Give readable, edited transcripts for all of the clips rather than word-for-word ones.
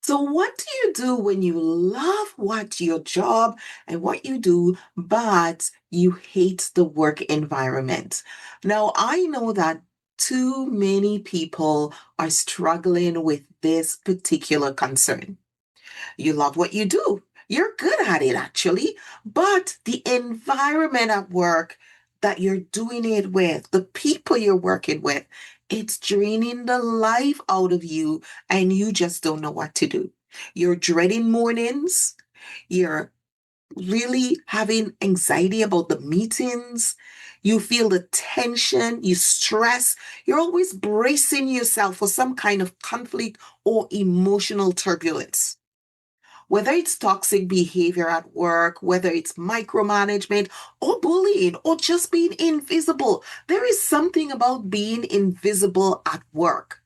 So, what do you do when you love what your job and what you do, but you hate the work environment? Now, I know that too many people are struggling with this particular concern. You love what you do. You're good at it, actually. But the environment at work that you're doing it with, the people you're working with, it's draining the life out of you, and you just don't know what to do. You're dreading mornings. You're really having anxiety about the meetings. You feel the tension, you stress. You're always bracing yourself for some kind of conflict or emotional turbulence. Whether it's toxic behavior at work, whether it's micromanagement or bullying or just being invisible, there is something about being invisible at work.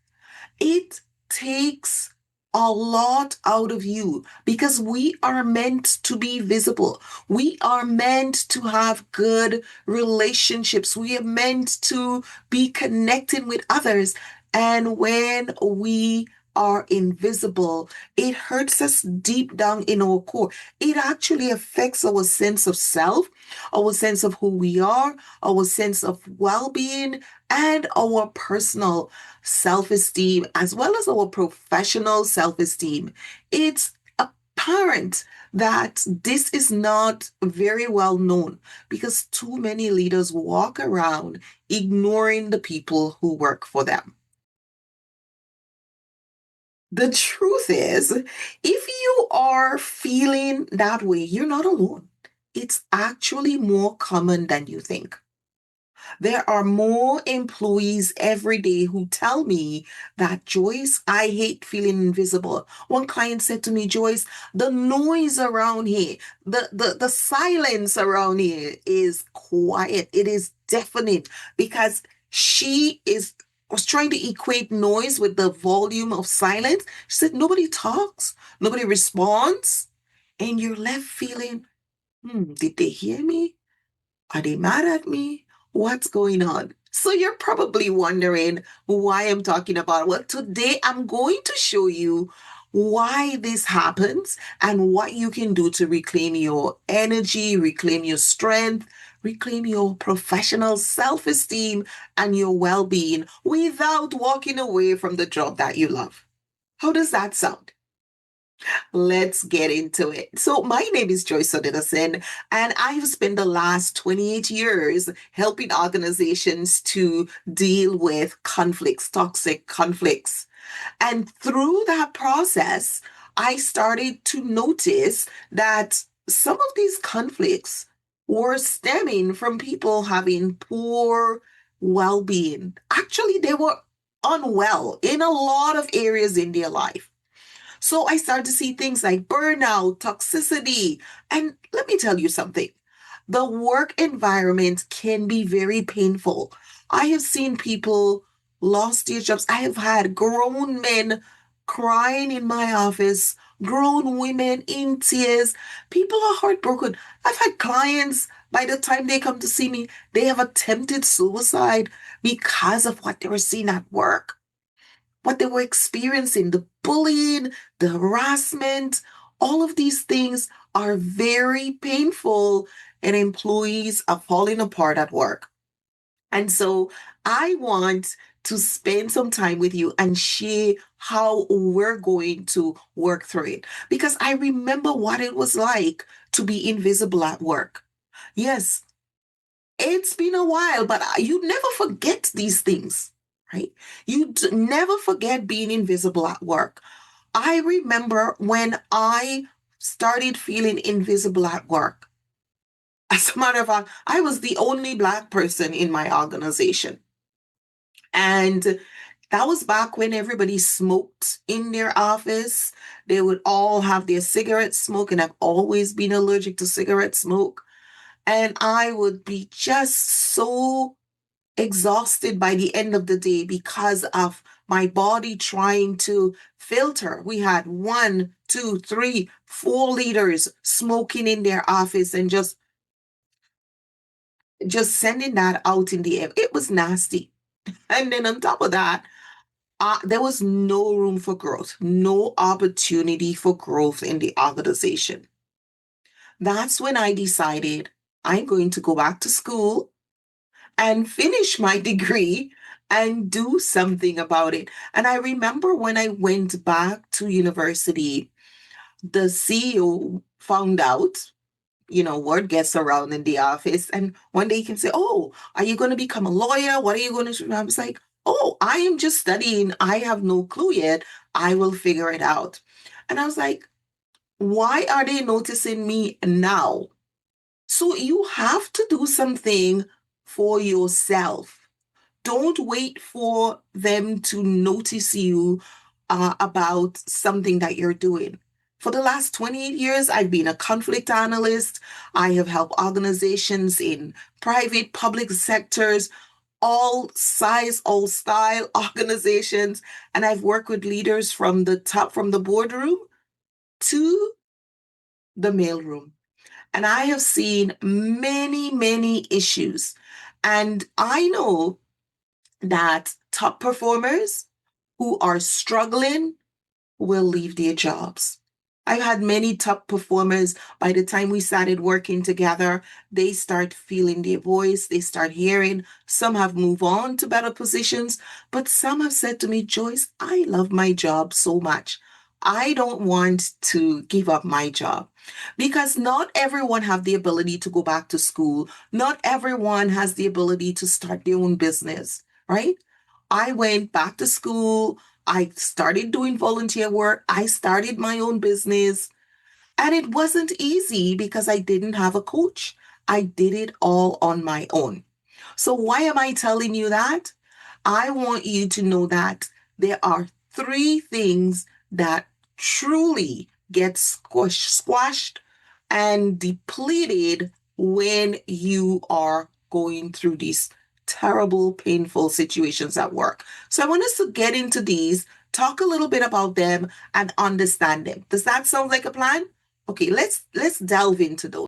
It takes a lot out of you because we are meant to be visible. We are meant to have good relationships. We are meant to be connecting with others. And when we are invisible, it hurts us deep down in our core. It actually affects our sense of self, our sense of who we are, our sense of well being, and our personal self esteem, as well as our professional self esteem. It's apparent that this is not very well known because too many leaders walk around ignoring the people who work for them. The truth is, if you are feeling that way, you're not alone. It's actually more common than you think. There are more employees every day who tell me that, Joyce, I hate feeling invisible. One client said to me, Joyce, the noise around here, the silence around here is quiet. It is deafening because she is was trying to equate noise with the volume of silence. She said, nobody talks, nobody responds, and you're left feeling, did they hear me? Are they mad at me? What's going on? So you're probably wondering why I'm talking about it. Well, today I'm going to show you why this happens and what you can do to reclaim your energy, reclaim your strength, reclaim your professional self-esteem and your well-being without walking away from the job that you love. How does that sound? Let's get into it. So, my name is Joyce Odidison, and I have spent the last 28 years helping organizations to deal with conflicts, toxic conflicts. And through that process, I started to notice that some of these conflicts were stemming from people having poor well being. Actually, they were unwell in a lot of areas in their life. So I started to see things like burnout, toxicity. And let me tell you something, the work environment can be very painful. I have seen people lost their jobs. I have had grown men crying in my office, grown women in tears. People are heartbroken. I've had clients, by the time they come to see me, they have attempted suicide because of what they were seeing at work, what they were experiencing, the bullying, the harassment, all of these things are very painful, and employees are falling apart at work. And so I want to spend some time with you and share how we're going to work through it. Because I remember what it was like to be invisible at work. Yes, it's been a while, but you never forget these things, right? Never forget being invisible at work. I remember when I started feeling invisible at work. As a matter of fact, I was the only Black person in my organization. And that was back when everybody smoked in their office. They would all have their cigarette smoke, and I've always been allergic to cigarette smoke. And I would be just so exhausted by the end of the day because of my body trying to filter. We had one, two, three, four leaders smoking in their office and just sending that out in the air. It was nasty. And then on top of that, There was no room for growth, no opportunity for growth in the organization. That's when I decided I'm going to go back to school and finish my degree and do something about it. And I remember when I went back to university, the CEO found out, word gets around in the office. And one day he can say, "Oh, are you going to become a lawyer? What are you going to do?" And I was like, "Oh, I am just studying. I have no clue yet. I will figure it out." And I was like, why are they noticing me now? So you have to do something for yourself. Don't wait for them to notice you about something that you're doing. For the last 28 years, I've been a conflict analyst. I have helped organizations in private, public sectors, all size, all style organizations. And I've worked with leaders from the top, from the boardroom to the mailroom. And I have seen many, many issues. And I know that top performers who are struggling will leave their jobs. I've had many top performers, by the time we started working together, they start feeling their voice, they start hearing. Some have moved on to better positions, but some have said to me, "Joyce, I love my job so much. I don't want to give up my job." Because not everyone have the ability to go back to school. Not everyone has the ability to start their own business, right? I went back to school. I started doing volunteer work. I started my own business. And it wasn't easy because I didn't have a coach. I did it all on my own. So, why am I telling you that? I want you to know that there are three things that truly get squashed and depleted when you are going through these terrible, painful situations at work. So I want us to get into these, talk a little bit about them, and understand them. Does that sound like a plan? Okay, let's delve into those.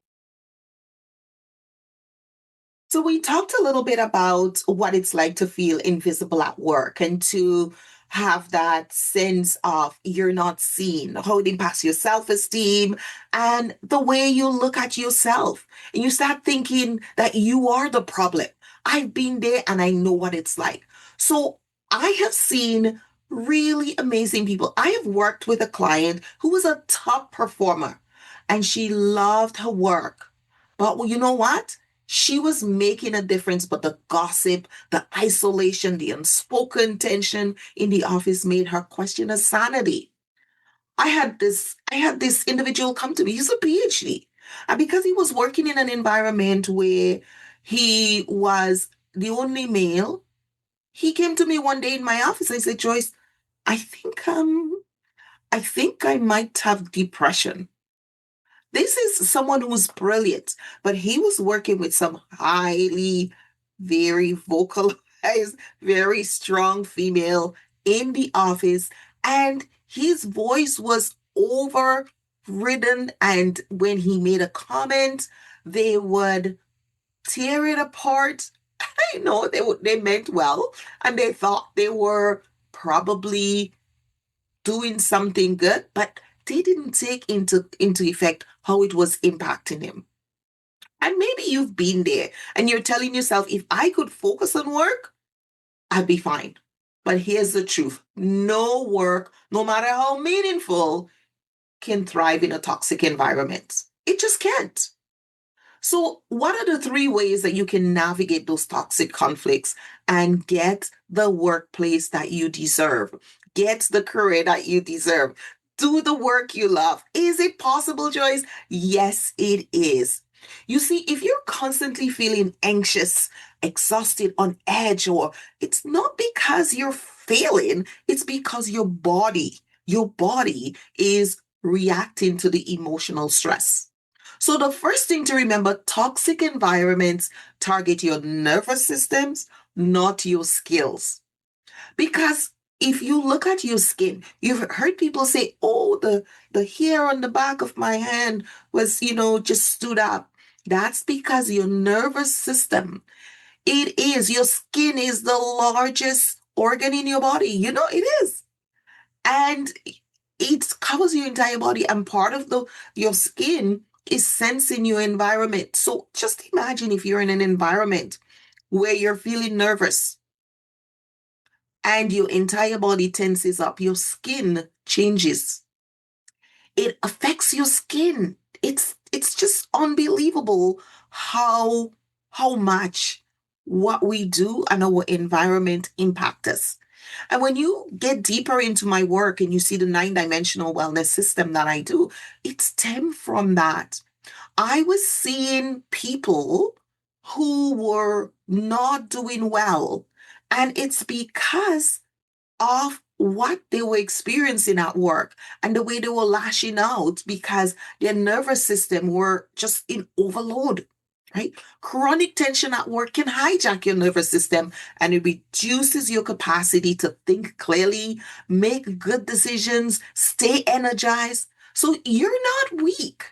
So we talked a little bit about what it's like to feel invisible at work and to have that sense of you're not seen, how it impacts your self-esteem and the way you look at yourself. And you start thinking that you are the problem. I've been there and I know what it's like. So I have seen really amazing people. I have worked with a client who was a top performer and she loved her work. But well, you know what? She was making a difference, but the gossip, the isolation, the unspoken tension in the office made her question her sanity. I had this individual come to me. He's a PhD. And because he was working in an environment where he was the only male, he came to me one day in my office and he said, "Joyce, I think I think I might have depression." This is someone who's brilliant, but he was working with some highly, very vocalized, very strong female in the office, and his voice was overridden. And when he made a comment, they would tear it apart. I know they meant well, and they thought they were probably doing something good, but they didn't take into effect how it was impacting him. And maybe you've been there and you're telling yourself, if I could focus on work, I'd be fine. But here's the truth. No work, no matter how meaningful, can thrive in a toxic environment. It just can't. So, what are the three ways that you can navigate those toxic conflicts and get the workplace that you deserve? Get the career that you deserve. Do the work you love. Is it possible, Joyce? Yes, it is. You see, if you're constantly feeling anxious, exhausted, on edge, or it's not because you're failing, it's because your body is reacting to the emotional stress. So the first thing to remember, toxic environments target your nervous systems, not your skills. Because if you look at your skin, you've heard people say, "Oh, the hair on the back of my hand was, just stood up." That's because your nervous system, your skin is the largest organ in your body. It is. And it covers your entire body, and part of the your skin is sensing your environment. So just imagine if you're in an environment where you're feeling nervous and your entire body tenses up, your skin changes. It affects your skin. It's just unbelievable how how much what we do and our environment impact us. And when you get deeper into my work and you see the nine-dimensional wellness system that I do, it stemmed from that. I was seeing people who were not doing well, and it's because of what they were experiencing at work and the way they were lashing out because their nervous system were just in overload, right? Chronic tension at work can hijack your nervous system, and it reduces your capacity to think clearly, make good decisions, stay energized. So you're not weak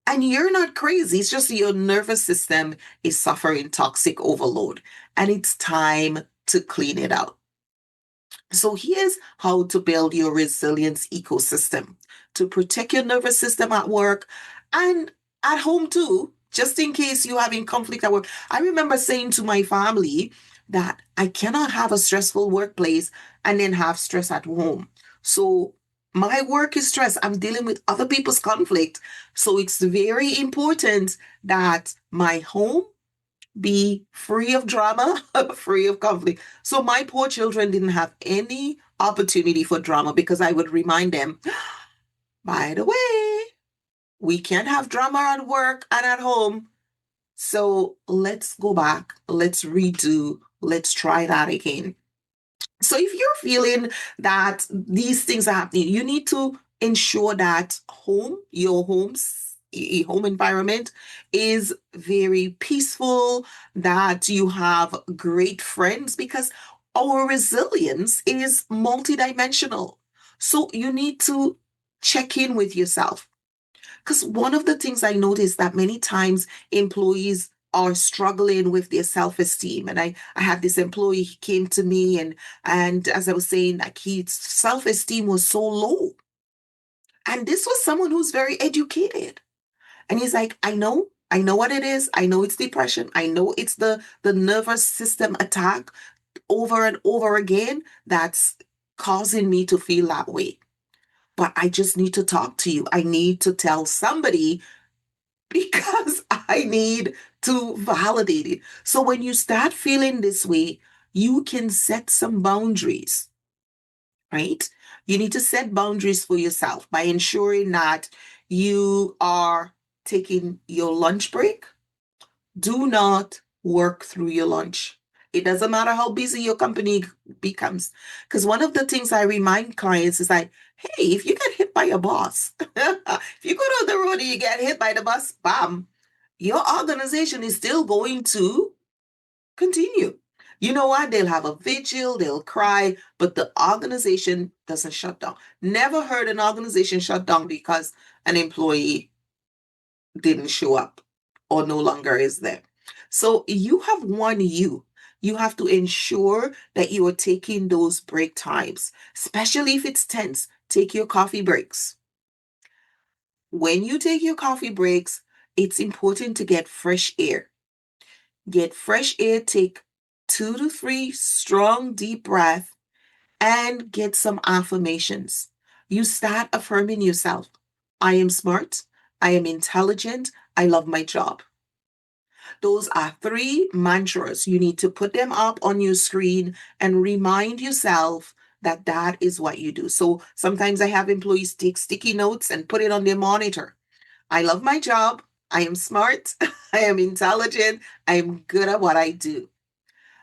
and you're not crazy. It's just your nervous system is suffering toxic overload, and it's time to clean it out. So here's how to build your resilience ecosystem to protect your nervous system at work and at home too, just in case you're having conflict at work. I remember saying to my family that I cannot have a stressful workplace and then have stress at home. So my work is stress. I'm dealing with other people's conflict. So it's very important that my home be free of drama, free of conflict. So my poor children didn't have any opportunity for drama because I would remind them, by the way, we can't have drama at work and at home. So let's go back, let's redo, let's try that again. So if you're feeling that these things are happening, you need to ensure that your home environment is very peaceful, that you have great friends, because our resilience is multidimensional. So you need to check in with yourself. Because one of the things I noticed that many times employees are struggling with their self-esteem. And I had this employee, he came to me and as I was saying, like his self-esteem was so low. And this was someone who's very educated. And he's like, I know what it is. I know it's depression. I know it's the nervous system attack over and over again that's causing me to feel that way. But I just need to talk to you. I need to tell somebody because I need to validate it. So when you start feeling this way, you can set some boundaries, right? You need to set boundaries for yourself by ensuring that you are taking your lunch break. Do not work through your lunch. It doesn't matter how busy your company becomes. Because one of the things I remind clients is like, hey, if you get hit by your boss, if you go down the road and you get hit by the bus, bam, your organization is still going to continue. You know what? They'll have a vigil, they'll cry, but the organization doesn't shut down. Never heard an organization shut down because an employee didn't show up or no longer is there. So you have one you. You have to ensure that you are taking those break times, especially if it's tense. Take your coffee breaks. When you take your coffee breaks, it's important to get fresh air. Get fresh air, take 2 to 3 strong, deep breaths, and get some affirmations. You start affirming yourself. I am smart. I am intelligent. I love my job. Those are 3 mantras. You need to put them up on your screen and remind yourself that that is what you do. So sometimes I have employees take sticky notes and put it on their monitor. I love my job. I am smart. I am intelligent. I am good at what I do.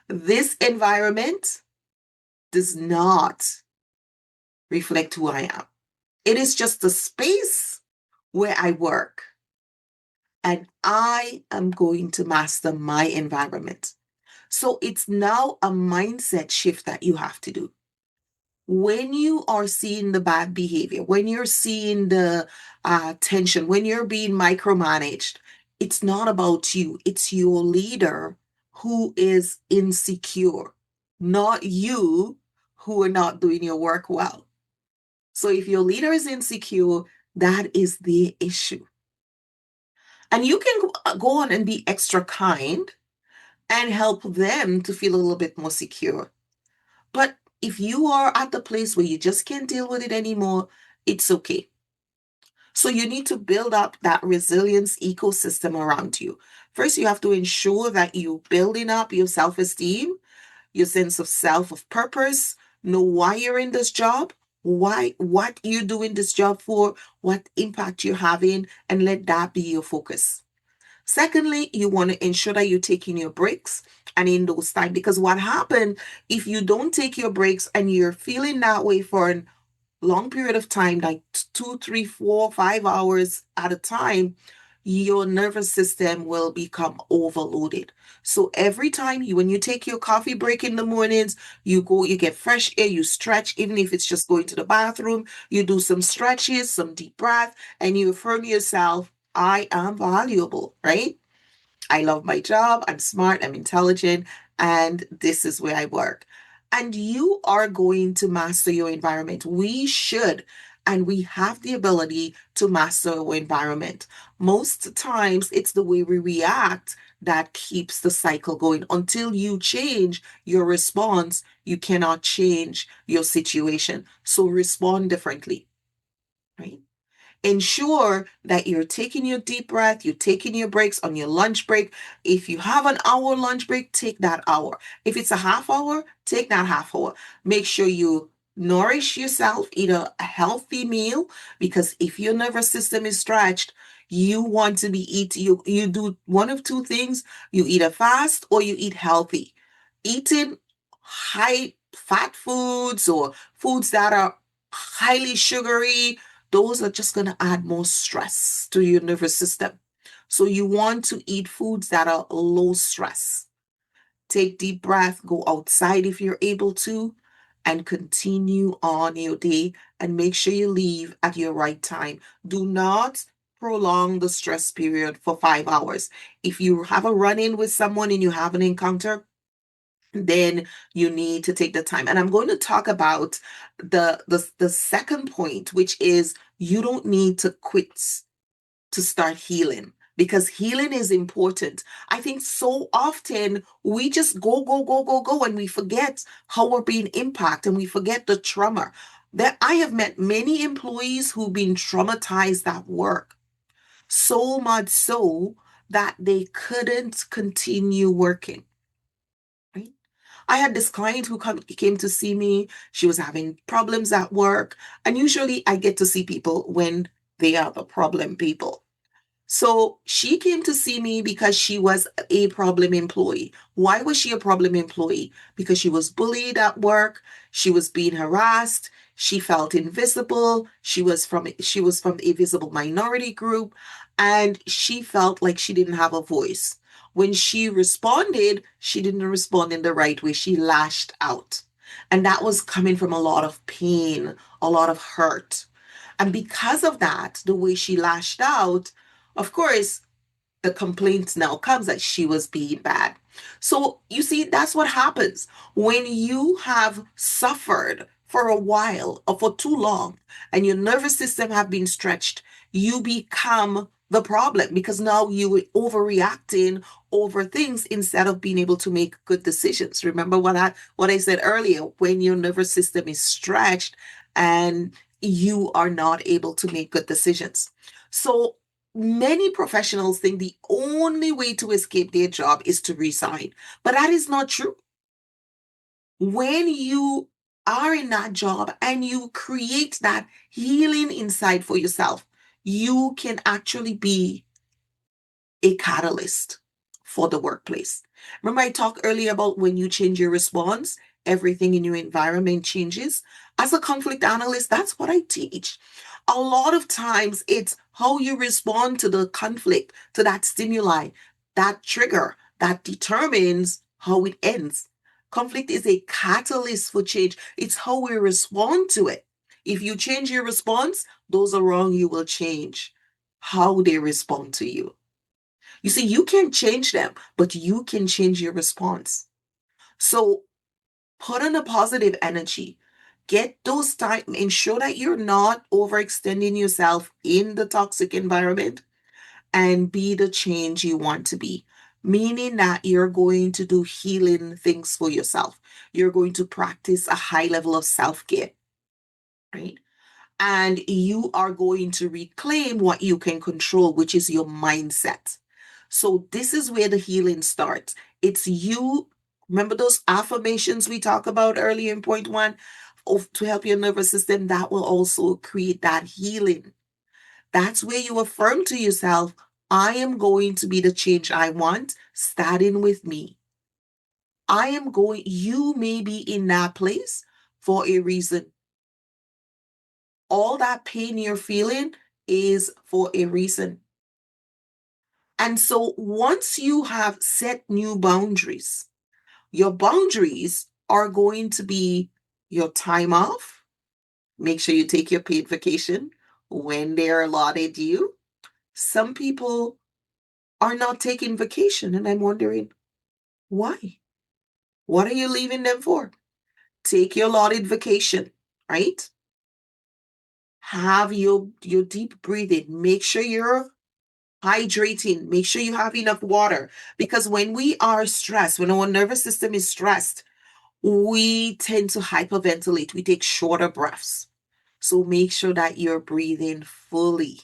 This environment does not reflect who I am. It is just a space where I work, and I am going to master my environment. So it's now a mindset shift that you have to do. When you are seeing the bad behavior, when you're seeing the tension, when you're being micromanaged, it's not about you. It's your leader who is insecure. not you who are not doing your work well. So if your leader is insecure, that is the issue. And you can go on and be extra kind and help them to feel a little bit more secure. But if you are at the place where you just can't deal with it anymore, it's okay. So you need to build up that resilience ecosystem around you. First, you have to ensure that you're building up your self-esteem, your sense of self, of purpose, know why you're in this job, why, what you're doing this job for, what impact you're having, and let that be your focus. Secondly, you want to ensure that you're taking your breaks and in those times, because what happens if you don't take your breaks and you're feeling that way for a long period of time, like 2, 3, 4, 5 hours at a time, your nervous system will become overloaded. So every time when you take your coffee break in the mornings, you go, you get fresh air, you stretch, even if it's just going to the bathroom, you do some stretches, some deep breath, and you affirm yourself, I am valuable, right? I love my job. I'm smart. I'm intelligent. And this is where I work. And you are going to master your environment. We should. And we have the ability to master our environment. Most times, it's the way we react that keeps the cycle going. Until you change your response, you cannot change your situation. So respond differently, right? Ensure that you're taking your deep breath, you're taking your breaks on your lunch break. If you have an hour lunch break, take that hour. If it's a half hour, take that half hour. Make sure you nourish yourself, eat a healthy meal, because if your nervous system is stretched, you want to be eating, you do one of two things. You either fast or you eat healthy. Eating high fat foods or foods that are highly sugary, those are just going to add more stress to your nervous system. So you want to eat foods that are low stress. Take deep breath, go outside if you're able to, and continue on your day and make sure you leave at your right time. Do not prolong the stress period for 5 hours. If you have a run-in with someone and you have an encounter, then you need to take the time. And I'm going to talk about the second point, which is you don't need to quit to start healing, because healing is important. I think so often we just go, go, go, go, go, and we forget how we're being impacted and we forget the trauma. That I have met many employees who've been traumatized at work, so much so that they couldn't continue working. Right? I had this client who came to see me. She was having problems at work. And usually I get to see people when they are the problem people. So she came to see me because she was a problem employee. Why was she a problem employee? Because she was bullied at work, she was being harassed, she felt invisible, she was from a visible minority group, and she felt like she didn't have a voice. When she responded, she didn't respond in the right way. She lashed out. And that was coming from a lot of pain, a lot of hurt. And because of that, the way she lashed out, of course, the complaint now comes that she was being bad. So you see, that's what happens when you have suffered for a while or for too long and your nervous system have been stretched, you become the problem because now you are overreacting over things instead of being able to make good decisions. Remember what I said earlier, when your nervous system is stretched and you are not able to make good decisions. So many professionals think the only way to escape their job is to resign, but that is not true. When you are in that job and you create that healing inside for yourself, you can actually be a catalyst for the workplace. Remember, I talked earlier about when you change your response, everything in your environment changes. As a conflict analyst, that's what I teach. A lot of times, it's how you respond to the conflict, to that stimuli, that trigger that determines how it ends. Conflict is a catalyst for change, it's how we respond to it. If you change your response, those around you will change how they respond to you. You see, you can't change them, but you can change your response. So Put on a positive energy. Get those time, ensure that you're not overextending yourself in the toxic environment, and be the change you want to be. Meaning that you're going to do healing things for yourself. You're going to practice a high level of self care, right? And you are going to reclaim what you can control, which is your mindset. So, this is where the healing starts. It's you. Remember those affirmations we talked about earlier in point one to help your nervous system? That will also create that healing. That's where you affirm to yourself, I am going to be the change I want, starting with me. You may be in that place for a reason. All that pain you're feeling is for a reason. And so once you have set new boundaries, your boundaries are going to be your time off. Make sure you take your paid vacation when they're allotted you. Some people are not taking vacation, and I'm wondering why? What are you leaving them for? Take your allotted vacation, right? Have your deep breathing. Make sure you're hydrating. Make sure you have enough water. Because when we are stressed, when our nervous system is stressed, we tend to hyperventilate. We take shorter breaths. So make sure that you're breathing fully.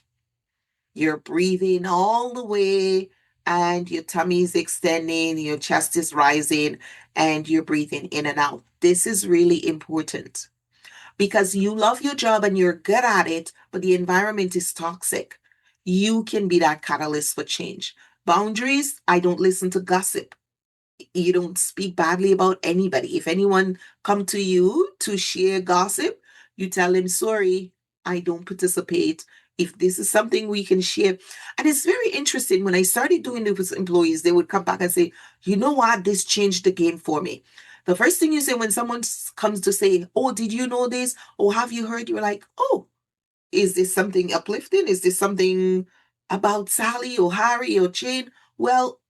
You're breathing all the way, and your tummy is extending, your chest is rising, and you're breathing in and out. This is really important because you love your job and you're good at it, but the environment is toxic. You can be that catalyst for change. Boundaries, I don't listen to gossip. You don't speak badly about anybody. If anyone come to you to share gossip, you tell them, sorry, I don't participate. If this is something we can share. And it's very interesting. When I started doing it with employees, they would come back and say, you know what? This changed the game for me. The first thing you say when someone comes to say, oh, did you know this? Or have you heard? You're like, oh, is this something uplifting? Is this something about Sally or Harry or Jane? Well,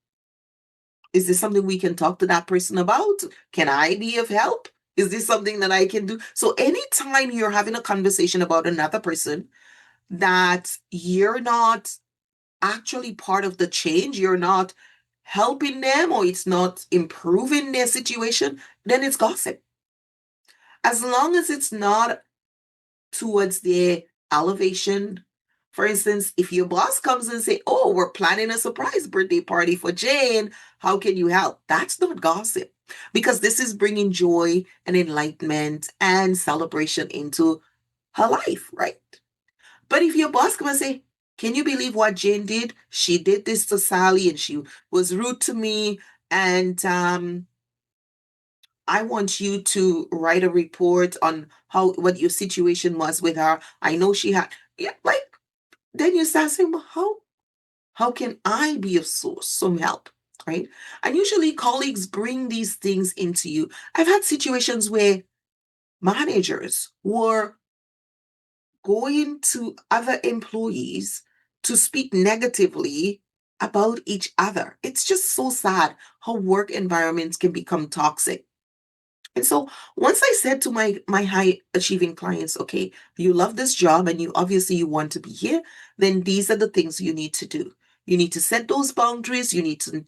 is this something we can talk to that person about? Can I be of help? Is this something that I can do? So anytime you're having a conversation about another person that you're not actually part of the change, you're not helping them or it's not improving their situation, then it's gossip. As long as it's not towards their elevation. For instance, if your boss comes and say, "Oh, we're planning a surprise birthday party for Jane. How can you help?" That's not gossip because this is bringing joy and enlightenment and celebration into her life, right? But if your boss comes and say, "Can you believe what Jane did? She did this to Sally and she was rude to me and I want you to write a report on what your situation was with her. I know she had," yeah, like then you start saying, well, how can I be of some help? Right? And usually colleagues bring these things into you. I've had situations where managers were going to other employees to speak negatively about each other. It's just so sad how work environments can become toxic. And so once I said to my high achieving clients, okay, you love this job and you want to be here, then these are the things you need to do. You need to set those boundaries. You need to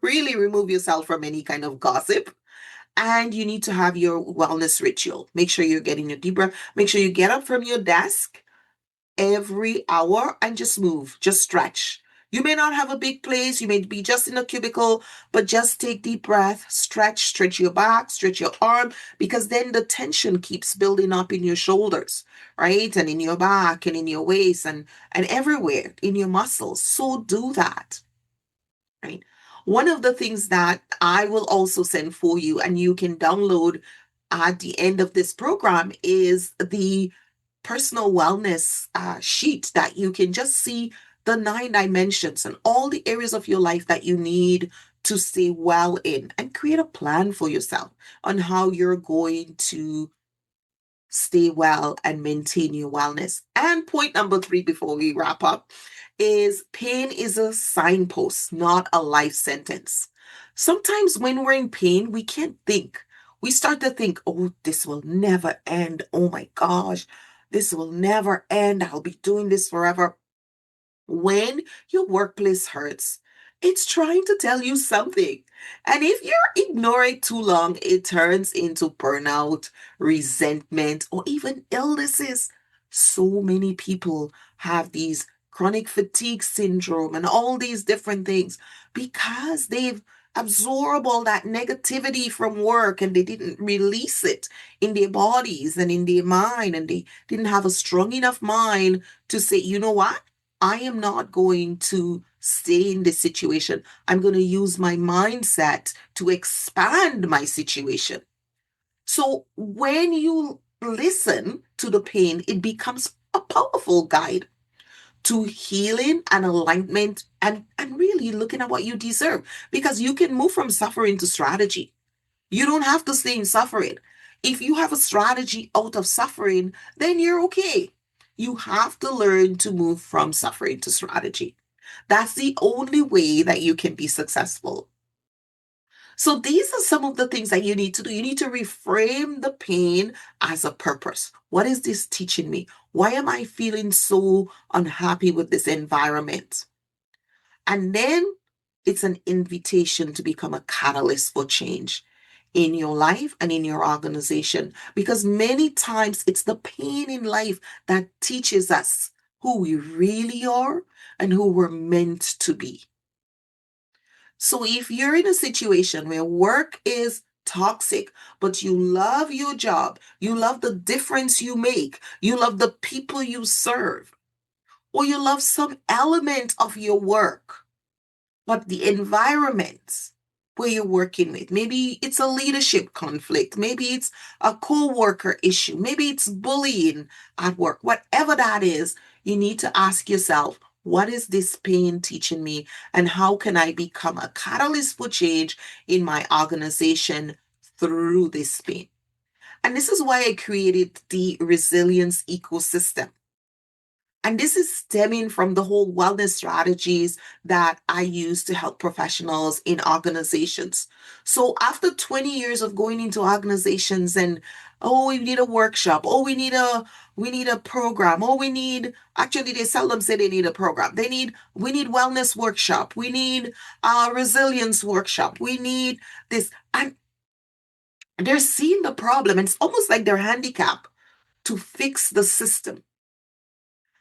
really remove yourself from any kind of gossip. And you need to have your wellness ritual. Make sure you're getting your deep breath. Make sure you get up from your desk every hour and just move, just stretch. You may not have a big place, you may be just in a cubicle, but just take deep breath, stretch your back, stretch your arm, because then the tension keeps building up in your shoulders, right? And in your back and in your waist and everywhere in your muscles. So do that, right? One of the things that I will also send for you and you can download at the end of this program is the personal wellness sheet that you can just see the 9 dimensions and all the areas of your life that you need to stay well in and create a plan for yourself on how you're going to stay well and maintain your wellness. And point number 3 before we wrap up is pain is a signpost, not a life sentence. Sometimes when we're in pain, we can't think. We start to think, oh, this will never end. Oh my gosh, this will never end. I'll be doing this forever. When your workplace hurts, it's trying to tell you something. And if you ignore it too long, it turns into burnout, resentment, or even illnesses. So many people have these chronic fatigue syndrome and all these different things because they've absorbed all that negativity from work and they didn't release it in their bodies and in their mind, and they didn't have a strong enough mind to say, you know what? I am not going to stay in this situation. I'm going to use my mindset to expand my situation. So when you listen to the pain, it becomes a powerful guide to healing and alignment, and really looking at what you deserve, because you can move from suffering to strategy. You don't have to stay in suffering. If you have a strategy out of suffering, then you're okay. You have to learn to move from suffering to strategy. That's the only way that you can be successful. So, these are some of the things that you need to do. You need to reframe the pain as a purpose. What is this teaching me? Why am I feeling so unhappy with this environment? And then it's an invitation to become a catalyst for change in your life and in your organization. Because many times it's the pain in life that teaches us who we really are and who we're meant to be. So if you're in a situation where work is toxic, but you love your job, you love the difference you make, you love the people you serve, or you love some element of your work, but the environment where you're working with, maybe it's a leadership conflict, maybe it's a co-worker issue, maybe it's bullying at work, whatever that is, you need to ask yourself, what is this pain teaching me, and how can I become a catalyst for change in my organization through this pain? And this is why I created the resilience ecosystem. And this is stemming from the whole wellness strategies that I use to help professionals in organizations. So after 20 years of going into organizations and, oh, we need a workshop, oh, we need a program, oh, we need, actually they seldom say they need a program. We need wellness workshop, we need a resilience workshop, we need this. And they're seeing the problem, and it's almost like they're handicapped to fix the system.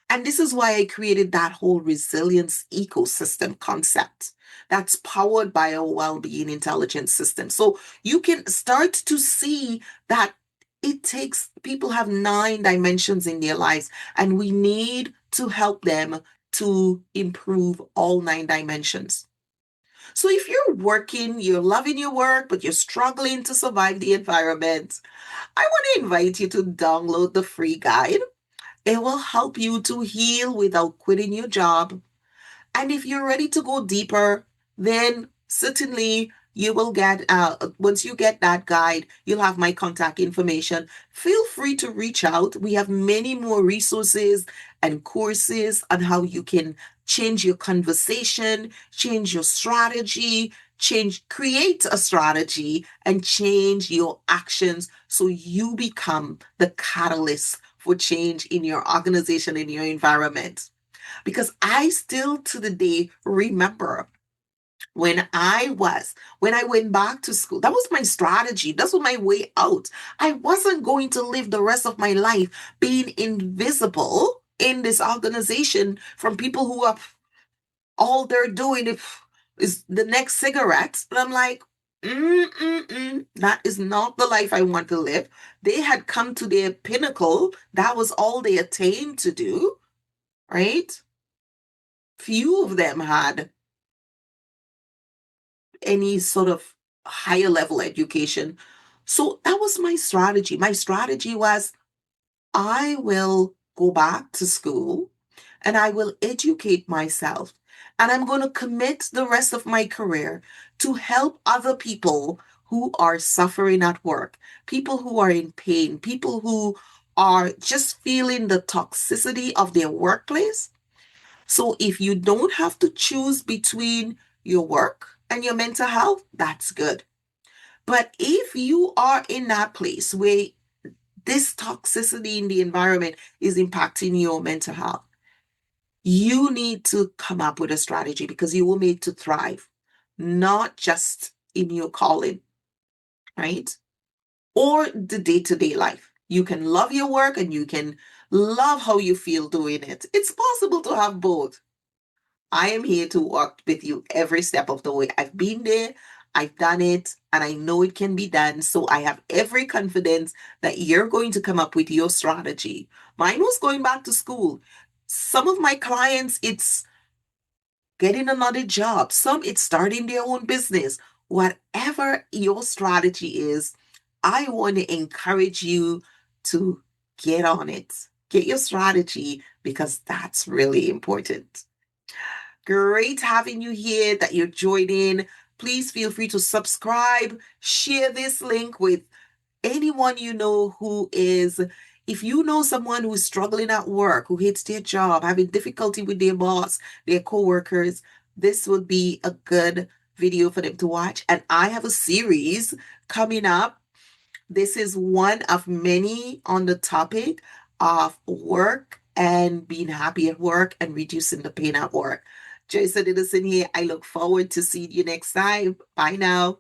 And this is why I created that whole resilience ecosystem concept that's powered by a well-being intelligence system. So you can start to see that it takes, people have 9 dimensions in their lives, and we need to help them to improve all 9 dimensions. So if you're working, you're loving your work, but you're struggling to survive the environment, I want to invite you to download the free guide. It will help you to heal without quitting your job. And if you're ready to go deeper, then certainly you will get, once you get that guide, you'll have my contact information. Feel free to reach out. We have many more resources and courses on how you can change your conversation, change your strategy, create a strategy, and change your actions so you become the catalyst for change in your organization, in your environment. Because I still to the day remember when I went back to school, that was my strategy. That was my way out. I wasn't going to live the rest of my life being invisible in this organization from people who are all they're doing is the next cigarette. And I'm like, that is not the life I want to live. They had come to their pinnacle. That was all they attained to do, right? Few of them had any sort of higher level education. So that was my strategy. My strategy was I will go back to school and I will educate myself. And I'm going to commit the rest of my career to help other people who are suffering at work, people who are in pain, people who are just feeling the toxicity of their workplace. So if you don't have to choose between your work and your mental health, that's good. But if you are in that place where this toxicity in the environment is impacting your mental health, you need to come up with a strategy because you were made to thrive, not just in your calling, right? Or the day to day life. You can love your work and you can love how you feel doing it. It's possible to have both. I am here to walk with you every step of the way. I've been there, I've done it, and I know it can be done. So I have every confidence that you're going to come up with your strategy. Mine was going back to school. Some of my clients, it's getting another job. Some, it's starting their own business. Whatever your strategy is, I want to encourage you to get on it. Get your strategy because that's really important. Great having you here, that you're joining. Please feel free to subscribe, share this link with anyone you know who is, if you know someone who's struggling at work, who hates their job, having difficulty with their boss, their coworkers, this would be a good video for them to watch. And I have a series coming up. This is one of many on the topic of work and being happy at work and reducing the pain at work. Joyce Odidison here. I look forward to seeing you next time. Bye now.